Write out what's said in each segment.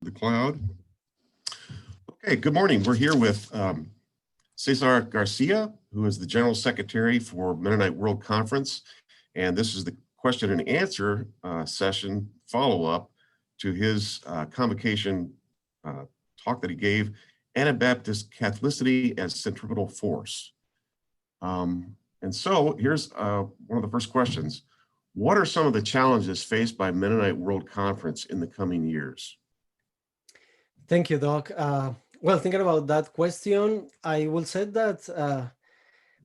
the cloud. Okay, good morning. We're here with Cesar Garcia, who is the General Secretary for Mennonite World Conference. And this is the question and answer session follow-up to his convocation talk that he gave, Anabaptist Catholicity as Centripetal Force. And so here's one of the first questions. What are some of the challenges faced by Mennonite World Conference in the coming years? Thank you, Doc. Well, thinking about that question, I will say that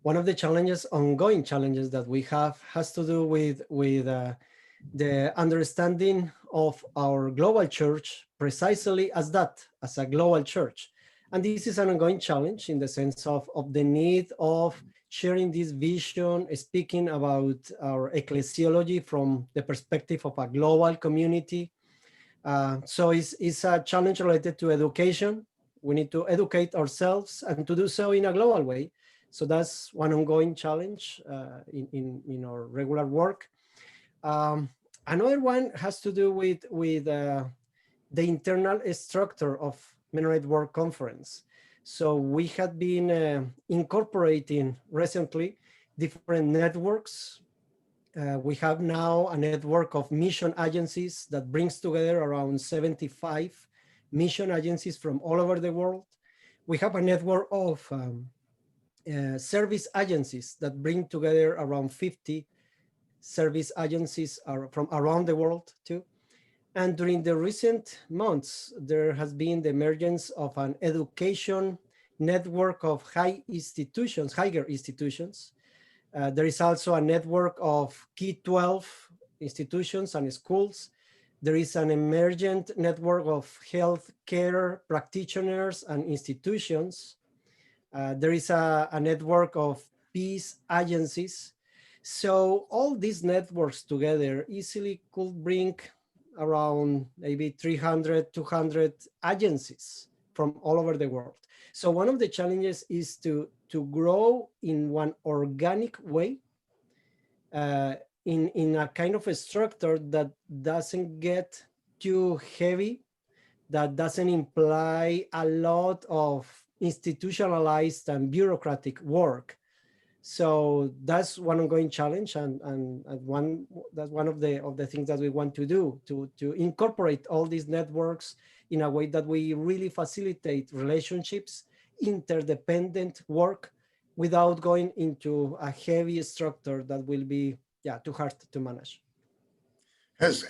one of the challenges, ongoing challenges that we have has to do with the understanding of our global church precisely as that, as a global church. And this is an ongoing challenge in the sense of the need of sharing this vision, speaking about our ecclesiology from the perspective of a global community. So it's a challenge related to education. We need to educate ourselves and to do so in a global way. So that's one ongoing challenge in our regular work. Another one has to do with the internal structure of Mennonite World Conference. So we had been incorporating recently different networks. We have now a network of mission agencies that brings together around 75 mission agencies from all over the world. We have a network of service agencies that bring together around 50 service agencies from around the world too. And during the recent months, there has been the emergence of an education network of higher institutions. There is also a network of key 12 institutions and schools. There is an emergent network of healthcare practitioners and institutions. There is a network of peace agencies. So all these networks together easily could bring around maybe 300, 200 agencies from all over the world. So one of the challenges is to grow in one organic way, in a kind of a structure that doesn't get too heavy, that doesn't imply a lot of institutionalized and bureaucratic work. So that's one ongoing challenge, and that's one of the things that we want to do, to incorporate all these networks in a way that we really facilitate relationships, interdependent work, without going into a heavy structure that will be too hard to manage. As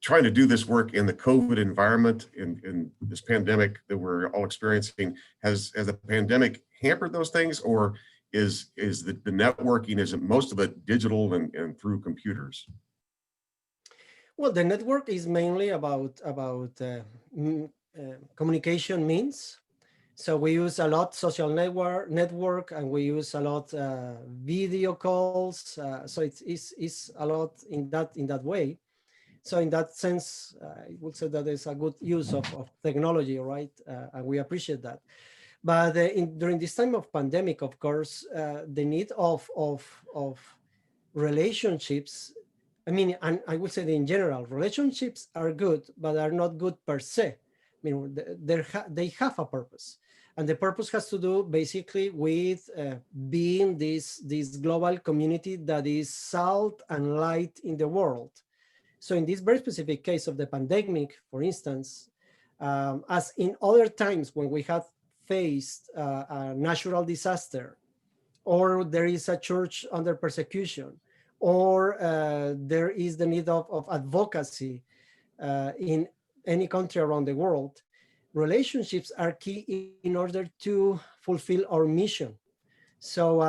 trying to do this work in the COVID environment, in this pandemic that we're all experiencing, has the pandemic hampered those things, or is the networking, is it most of it digital and through computers? Well, the network is mainly about communication means. So we use a lot social network, and we use a lot video calls. So it's a lot in that way. So in that sense, I would say that there's a good use of technology, right? And we appreciate that. But during this time of pandemic, of course, the need of relationships, I mean, and I would say that in general, relationships are good, but are not good per se. I mean, they have a purpose. And the purpose has to do basically with being this global community that is salt and light in the world. So in this very specific case of the pandemic, for instance, as in other times when we have faced a natural disaster, or there is a church under persecution, or there is the need of advocacy in any country around the world, relationships are key in order to fulfill our mission. So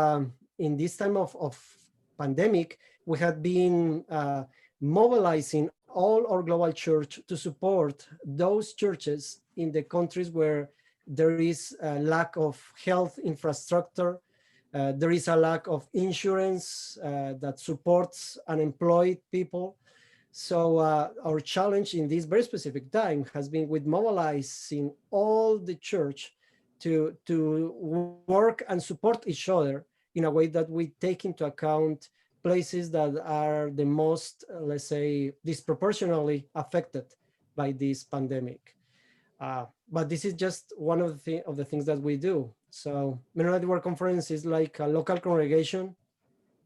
in this time of pandemic, we have been mobilizing all our global church to support those churches in the countries where there is a lack of health infrastructure, there is a lack of insurance that supports unemployed people. So our challenge in this very specific time has been with mobilizing all the church to work and support each other in a way that we take into account places that are the most, let's say, disproportionately affected by this pandemic. But this is just one of the things that we do. So Mennonite World Conference is like a local congregation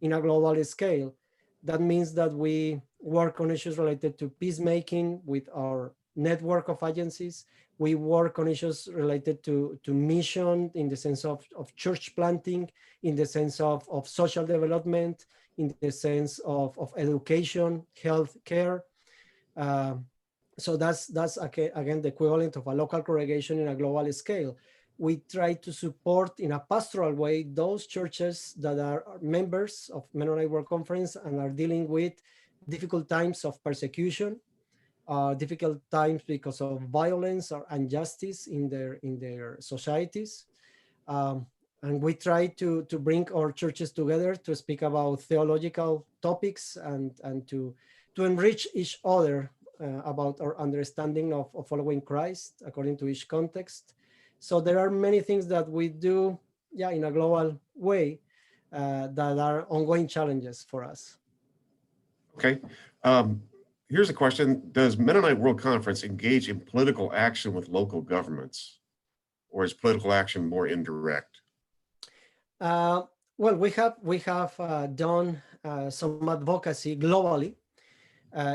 in a global scale. That means that we work on issues related to peacemaking with our network of agencies. We work on issues related to mission in the sense of church planting, in the sense of social development, in the sense of education, health care. So that's again the equivalent of a local congregation in a global scale. We try to support in a pastoral way those churches that are members of Mennonite World Conference and are dealing with difficult times of persecution, difficult times because of violence or injustice in their societies. And we try to bring our churches together to speak about theological topics and to enrich each other about our understanding of following Christ according to each context. So there are many things that we do, in a global way that are ongoing challenges for us. Okay. Here's a question. Does Mennonite World Conference engage in political action with local governments, or is political action more indirect? Well, we have done some advocacy globally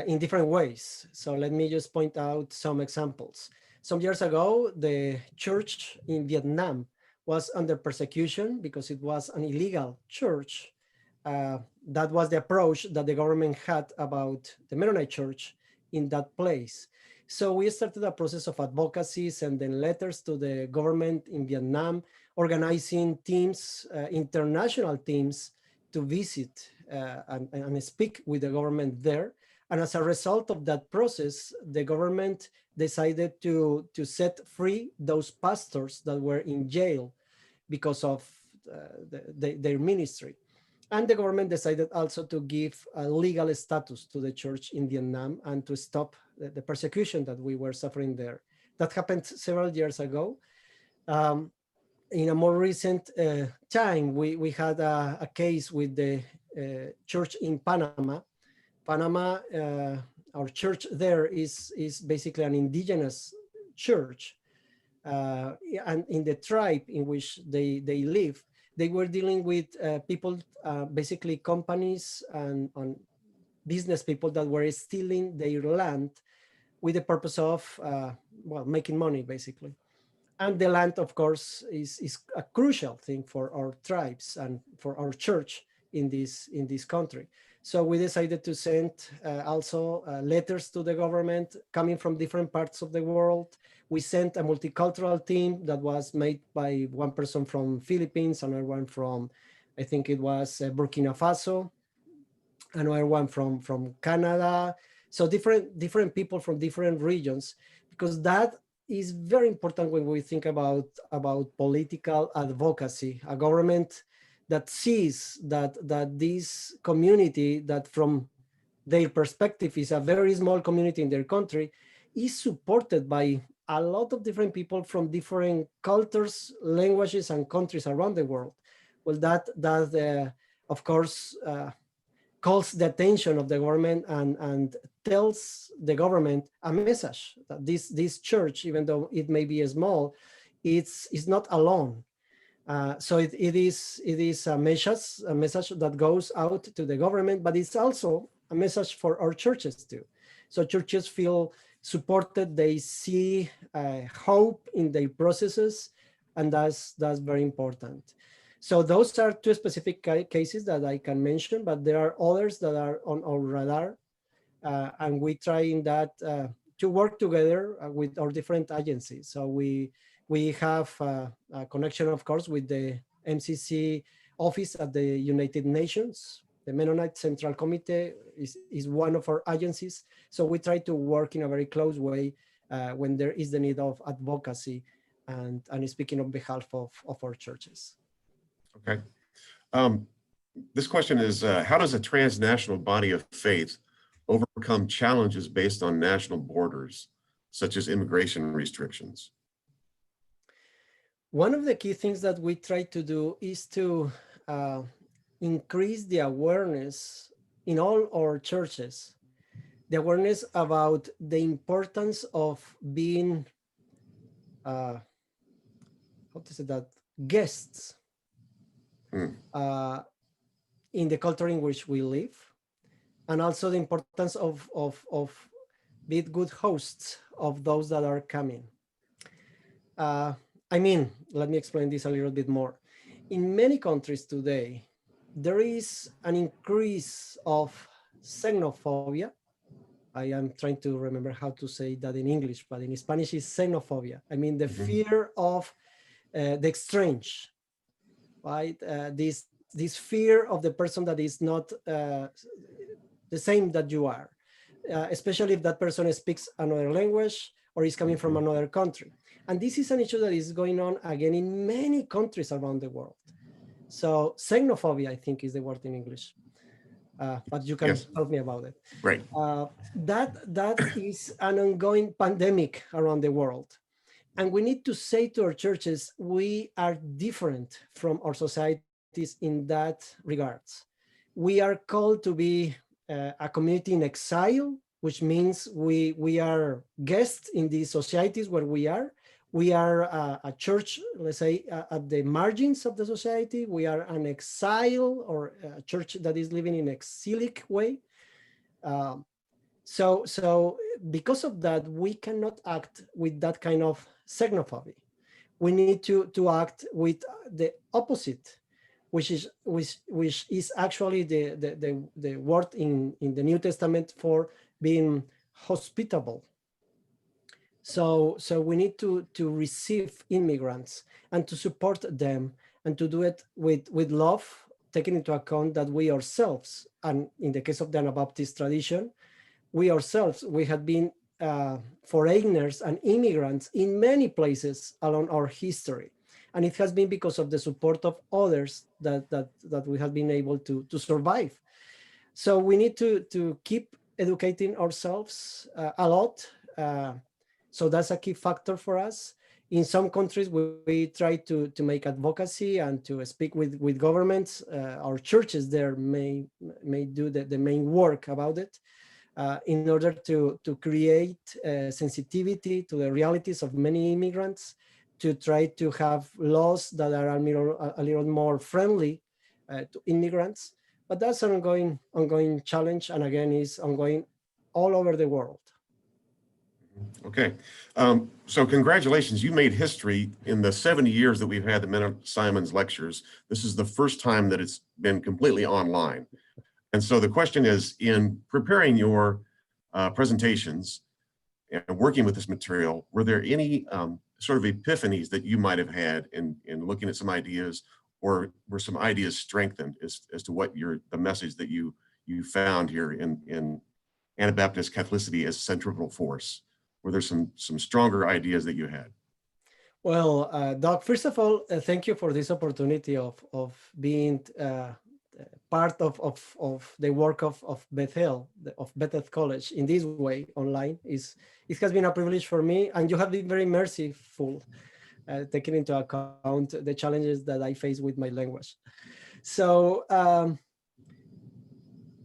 in different ways. So let me just point out some examples. Some years ago, the church in Vietnam was under persecution because it was an illegal church. That was the approach that the government had about the Mennonite church in that place. So we started a process of advocacy, sending letters to the government in Vietnam, organizing teams, international teams, to visit and speak with the government there. And as a result of that process, the government decided to set free those pastors that were in jail because of their ministry. And the government decided also to give a legal status to the church in Vietnam and to stop the persecution that we were suffering there. That happened several years ago. In a more recent time, we had a case with the church in Panama. Panama, our church there is basically an indigenous church. And in the tribe in which they live, they were dealing with people, basically companies and business people that were stealing their land with the purpose of, making money, basically. And the land, of course, is a crucial thing for our tribes and for our church in this country. So we decided to send also letters to the government coming from different parts of the world. We sent a multicultural team that was made by one person from Philippines, another one from, I think it was Burkina Faso, another one from Canada. So different people from different regions, because that is very important when we think about political advocacy. A government that sees that this community, that from their perspective is a very small community in their country, is supported by a lot of different people from different cultures, languages, and countries around the world. Well, that of course calls the attention of the government and tells the government a message that this church, even though it may be small, it's not alone. So it is a message that goes out to the government, but it's also a message for our churches too. So churches feel supported, they see hope in their processes, and that's very important. So those are two specific cases that I can mention, but there are others that are on our radar, and we try in that to work together with our different agencies. So we have a connection, of course, with the MCC office at the United Nations. The Mennonite Central Committee is one of our agencies. So we try to work in a very close way when there is the need of advocacy and speaking on behalf of our churches. Okay. This question is, how does a transnational body of faith overcome challenges based on national borders, such as immigration restrictions? One of the key things that we try to do is to increase the awareness in all our churches the awareness about the importance of being, how to say that, guests Mm. in the culture in which we live, and also the importance of being good hosts of those that are coming. Uh, I mean, let me explain this a little bit more. In many countries today, there is an increase of xenophobia. I am trying to remember how to say that in English, but in Spanish is xenophobia. I mean, the fear of the strange, right? This fear of the person that is not the same that you are, especially if that person speaks another language or is coming from another country. And this is an issue that is going on again in many countries around the world. So xenophobia, I think, is the word in English, but you can Yes. help me about it. Right. That is an ongoing pandemic around the world. And we need to say to our churches, we are different from our societies in that regards. We are called to be a community in exile, which means we are guests in these societies where we are. We are a church, let's say, at the margins of the society. We are an exile or a church that is living in exilic way. Um, so because of that, we cannot act with that kind of xenophobia. We need to act with the opposite, which is actually the word in the New Testament for being hospitable. So we need to receive immigrants and to support them and to do it with love, taking into account that we ourselves, and in the case of the Anabaptist tradition, we ourselves, we had been foreigners and immigrants in many places along our history. And it has been because of the support of others that we have been able to survive. So we need to keep educating ourselves a lot. So that's a key factor for us. In some countries, we try to make advocacy and to speak with governments. Our churches there may do the main work about it. In order to create sensitivity to the realities of many immigrants, to try to have laws that are a little more friendly to immigrants. But that's an ongoing challenge, and again, is ongoing all over the world. Okay. So congratulations. You made history in the 70 years that we've had the Mennonite Simons lectures. This is the first time that it's been completely online. And so the question is, in preparing your presentations and working with this material, were there any sort of epiphanies that you might have had in looking at some ideas, or were some ideas strengthened as to what the message that you found here in Anabaptist Catholicity as centripetal force? Were there some stronger ideas that you had? Well, Doc, first of all, thank you for this opportunity of being part of the work of Bethel, of Bethel College in this way online. It has been a privilege for me, and you have been very merciful, taking into account the challenges that I face with my language. So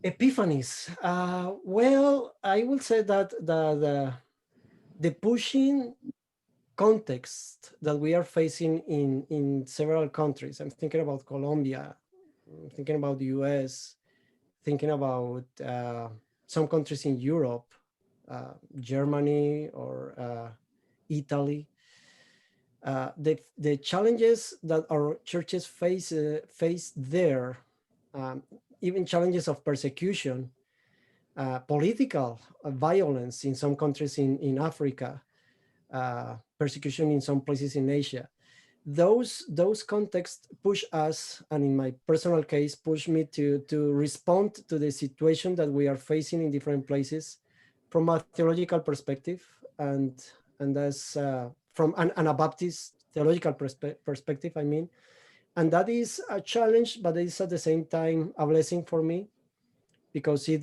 epiphanies. Well, I will say that the pushing context that we are facing in several countries. I'm thinking about Colombia, I'm thinking about the US, thinking about some countries in Europe, Germany or Italy. The challenges that our churches face there, even challenges of persecution, political violence in some countries in Africa, persecution in some places in Asia. Those contexts push us, and in my personal case, push me to respond to the situation that we are facing in different places from a theological perspective, and as from an Anabaptist theological perspective, I mean. And that is a challenge, but it's at the same time a blessing for me, because it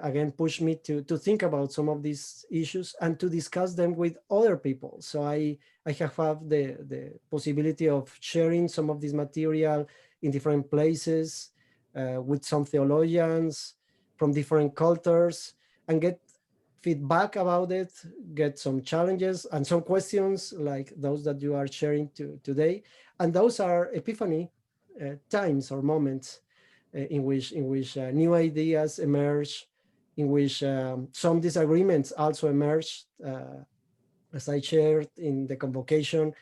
again pushed me to think about some of these issues and to discuss them with other people. So I have had the possibility of sharing some of this material in different places with some theologians from different cultures, and get feedback about it, get some challenges and some questions like those that you are sharing today. And those are epiphany times or moments in which new ideas emerge, in which some disagreements also emerge. As I shared in the convocation,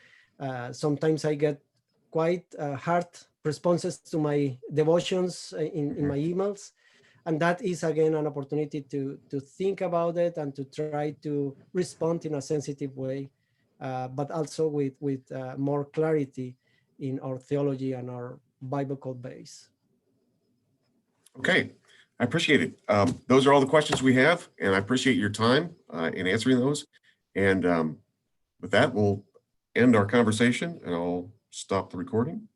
sometimes I get quite hard responses to my devotions in my emails. And that is, again, an opportunity to think about it and to try to respond in a sensitive way, but also with more clarity in our theology and our biblical base. Okay, I appreciate it. Those are all the questions we have, and I appreciate your time in answering those. And with that, we'll end our conversation, and I'll stop the recording.